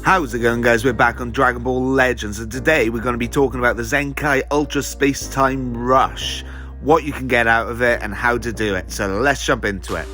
How's it going, guys? We're back on Dragon Ball Legends, and today we're going to be talking about the Zenkai Ultra Space Time Rush, what you can get out of it and how to do it. So let's jump into it.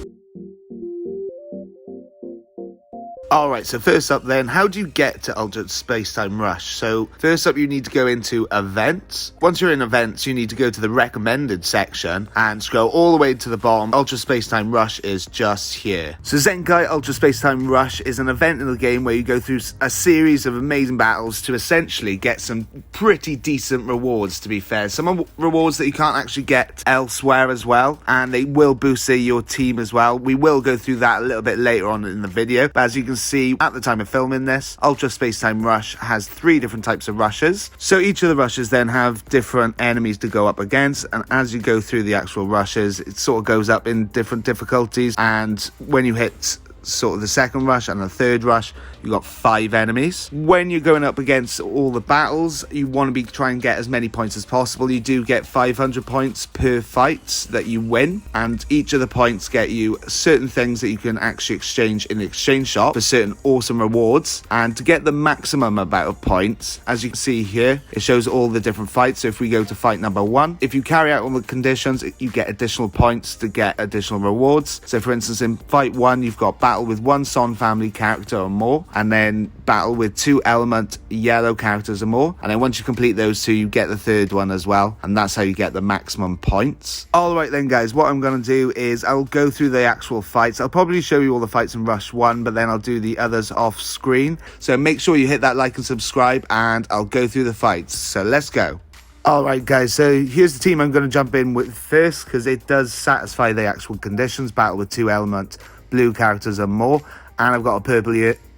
Alright, so first up then, how do you get to Ultra Space Time Rush? So first up, you need to go into events. Once you're in events, you need to go to the recommended section and scroll all the way to the bottom. Ultra Space Time Rush is just here. So Zenkai Ultra Space Time Rush is an event in the game where you go through a series of amazing battles to essentially get some pretty decent rewards, to be fair. Some rewards that you can't actually get elsewhere as well, and they will boost your team as well. We will go through that a little bit later on in the video, but as you can see at the time of filming this, Ultra Space Time Rush has 3 different types of rushes. So each of the rushes then have different enemies to go up against, and as you go through the actual rushes, it sort of goes up in different difficulties, and when you hit sort of the second rush and the third rush, you got 5 enemies. When you're going up against all the battles, you want to be trying to get as many points as possible. You do get 500 points per fight that you win, and each of the points get you certain things that you can actually exchange in the exchange shop for certain awesome rewards. And to get the maximum amount of points, as you can see here, it shows all the different fights. So if we go to fight number 1, if you carry out all the conditions, you get additional points to get additional rewards. So for instance, in fight 1, you've got battle with 1 Son family character or more, and then battle with 2 element yellow characters or more, and then once you complete those 2, you get the 3rd one as well, and that's how you get the maximum points. Alright then, guys, what I'm going to do is I'll go through the actual fights. I'll probably show you all the fights in Rush 1, but then I'll do the others off screen, so make sure you hit that like and subscribe, and I'll go through the fights. So let's go. Alright guys, so here's the team I'm going to jump in with first, because it does satisfy the actual conditions. Battle with 2 element blue characters and more, and I've got a purple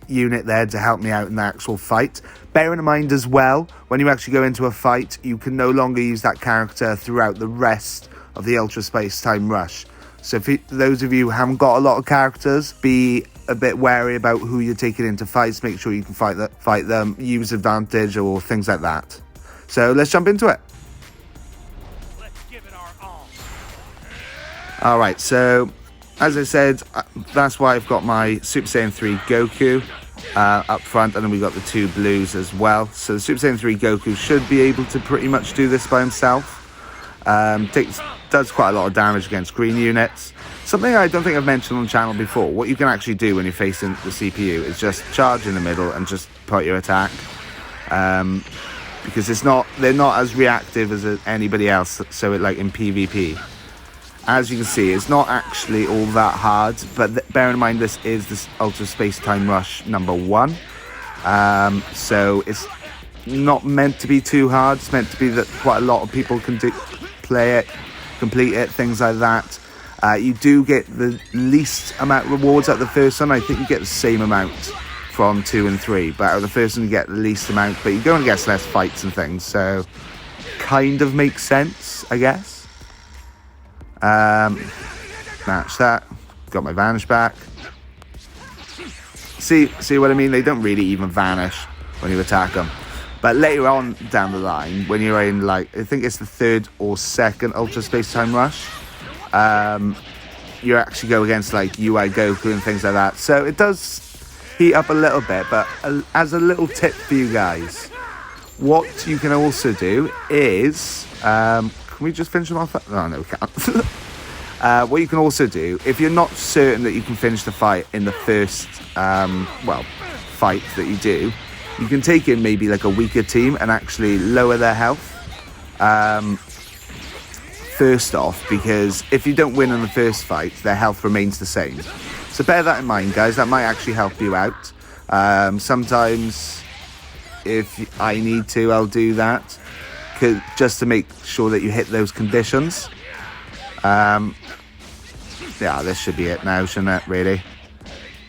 unit there to help me out in the actual fight. Bearing in mind as well, when you actually go into a fight, you can no longer use that character throughout the rest of the Ultra Space Time Rush. So for those of you who haven't got a lot of characters, be a bit wary about who you're taking into fights. Make sure you can fight them, use advantage or things like that. So let's jump into it. Let's give it our all. Alright, so as I said, that's why I've got my Super Saiyan 3 Goku up front, and then we got the 2 blues as well. So the Super Saiyan 3 Goku should be able to pretty much do this by himself. Does quite a lot of damage against green units. Something I don't think I've mentioned on the channel before, what you can actually do when you're facing the CPU is just charge in the middle and just put your attack. Because they're not as reactive as anybody else, so like in PvP. As you can see, it's not actually all that hard, but bear in mind this is this Ultra Space Time Rush number 1. So it's not meant to be too hard. It's meant to be that quite a lot of people can play it, complete it, things like that. You do get the least amount of rewards at the first one. I think you get the same amount from 2 and 3, but out of the first one you get the least amount, but you go and get less fights and things, so kind of makes sense, I guess. Match that. Got my vanish back. See what I mean? They don't really even vanish when you attack them. But later on down the line, when you're in, like, I think it's the 3rd or 2nd Ultra Space Time Rush, you actually go against like UI Goku and things like that. So it does heat up a little bit, but as a little tip for you guys, what you can also do is can we just finish them off? Oh, no, we can't. What you can also do, if you're not certain that you can finish the fight in the first, fight that you do, you can take in maybe like a weaker team and actually lower their health. First off, because if you don't win in the first fight, their health remains the same. So bear that in mind, guys. That might actually help you out. Sometimes, if I need to, I'll do that. Just to make sure that you hit those conditions. Yeah, this should be it now, shouldn't it, really?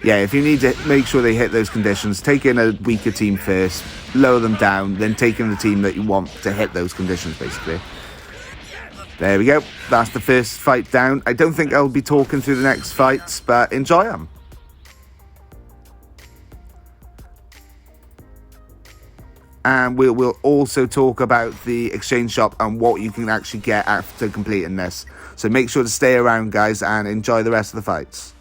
Yeah, if you need to make sure they hit those conditions, take in a weaker team first, lower them down, then take in the team that you want to hit those conditions, basically. There we go. That's the first fight down. I don't think I'll be talking through the next fights, but enjoy them. And we'll also talk about the exchange shop and what you can actually get after completing this. So make sure to stay around, guys, and enjoy the rest of the fights.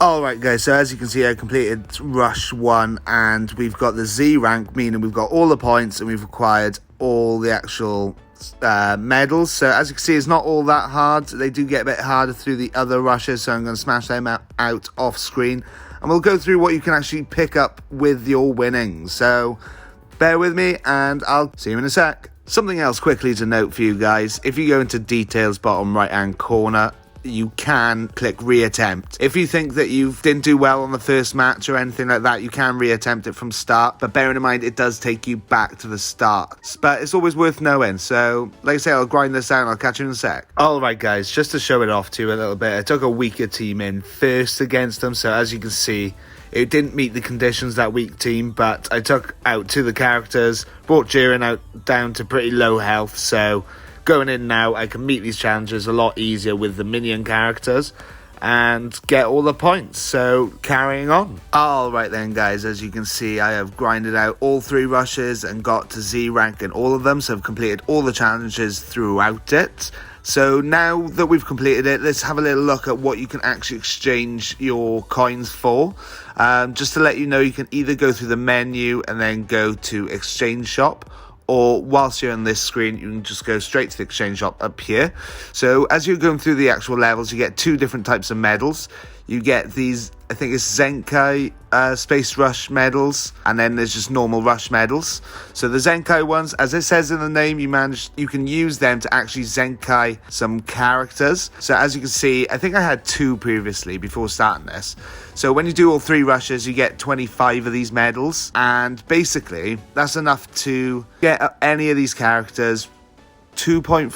Alright guys, so as you can see I completed Rush 1 and we've got the Z rank, meaning we've got all the points and we've acquired all the actual medals. So as you can see, it's not all that hard. They do get a bit harder through the other rushes, so I'm going to smash them out off screen and we'll go through what you can actually pick up with your winnings. So bear with me and I'll see you in a sec. Something else quickly to note for you guys, if you go into details bottom right hand corner, you can click reattempt. If you think that you didn't do well on the first match or anything like that, you can reattempt it from start, but bearing in mind it does take you back to the start. But it's always worth knowing, so like I say, I'll grind this out and I'll catch you in a sec. Alright guys, just to show it off to you a little bit, I took a weaker team in first against them, so as you can see, it didn't meet the conditions, that weak team, but I took out 2 of the characters, brought Jiren out down to pretty low health, so going in now, I can meet these challenges a lot easier with the minion characters and get all the points. So carrying on. Alright then guys, as you can see, I have grinded out all 3 rushes and got to Z rank in all of them. So I've completed all the challenges throughout it. So now that we've completed it, let's have a little look at what you can actually exchange your coins for. Just to let you know, you can either go through the menu and then go to exchange shop, or whilst you're on this screen, you can just go straight to the exchange shop up here. So as you're going through the actual levels, you get 2 different types of medals. You get these, I think it's Zenkai Space Rush medals, and then there's just normal Rush medals. So the Zenkai ones, as it says in the name, you can use them to actually Zenkai some characters. So as you can see, I think I had 2 previously before starting this. So when you do all 3 rushes, you get 25 of these medals, and basically that's enough to get any of these characters 2.5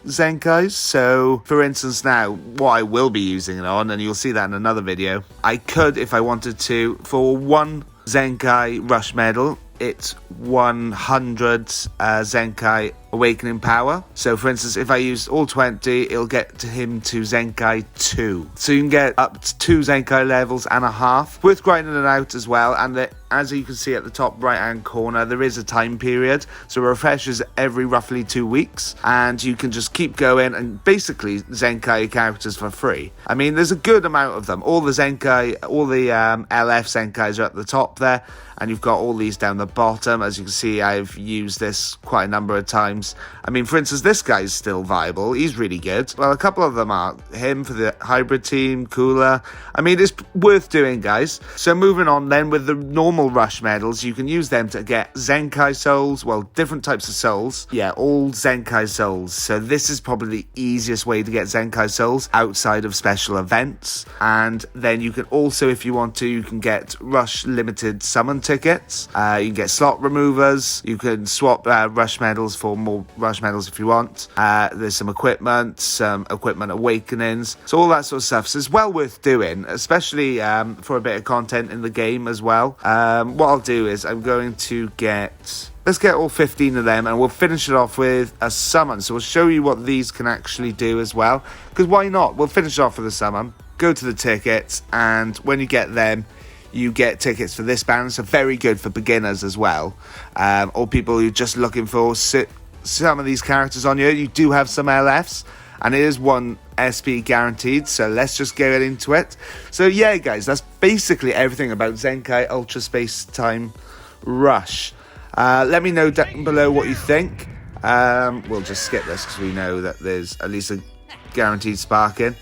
Zenkais. So for instance, now what I will be using it on, and you'll see that in another video, I could, if I wanted to, for 1 Zenkai Rush medal, it's 100 Zenkai Awakening Power. So for instance, if I use all 20, it'll get to him to Zenkai 2. So you can get up to 2 Zenkai levels and a half. Worth grinding it out as well. And as you can see at the top right hand corner, there is a time period. So it refreshes every roughly 2 weeks. And you can just keep going and basically Zenkai characters for free. I mean, there's a good amount of them. All the Zenkai, all the LF Zenkais are at the top there. And you've got all these down the bottom. As you can see, I've used this quite a number of times. I mean, for instance, this guy's still viable. He's really good. Well, a couple of them are. Him for the hybrid team, Cooler. I mean, it's worth doing, guys. So moving on then with the normal Rush medals, you can use them to get Zenkai souls. Well, different types of souls. Yeah, all Zenkai souls. So this is probably the easiest way to get Zenkai souls outside of special events. And then you can also, if you want to, you can get Rush limited summon tickets. You can get slot removers. You can swap Rush medals for more Rush medals if you want. There's some equipment awakenings. So all that sort of stuff. So it's well worth doing, especially for a bit of content in the game as well. What I'll do is I'm going to let's get all 15 of them and we'll finish it off with a summon. So we'll show you what these can actually do as well. Because why not? We'll finish it off with a summon. Go to the tickets, and when you get them, you get tickets for this band. So very good for beginners as well, or people who are just looking for some of these characters on here. You do have some LFs, and it is 1 SP guaranteed, so let's just get into it. So yeah guys, that's basically everything about Zenkai Ultra Space Time Rush. Let me know down below what you think. We'll just skip this because we know that there's at least a guaranteed spark in.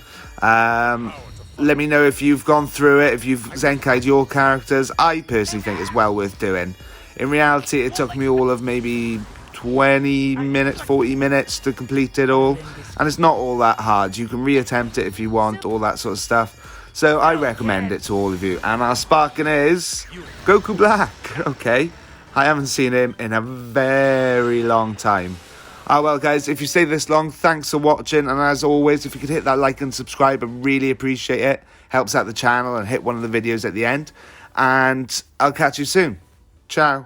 Let me know if you've gone through it, if you've Zenkai'd your characters. I personally think it's well worth doing. In reality, it took me all of maybe 20 minutes, 40 minutes to complete it all. And it's not all that hard. You can reattempt it if you want, all that sort of stuff. So I recommend it to all of you. And our sparking is Goku Black. Okay. I haven't seen him in a very long time. Well guys, if you stay this long, thanks for watching, and as always, if you could hit that like and subscribe, I really appreciate it. Helps out the channel, and hit one of the videos at the end. And I'll catch you soon. Ciao.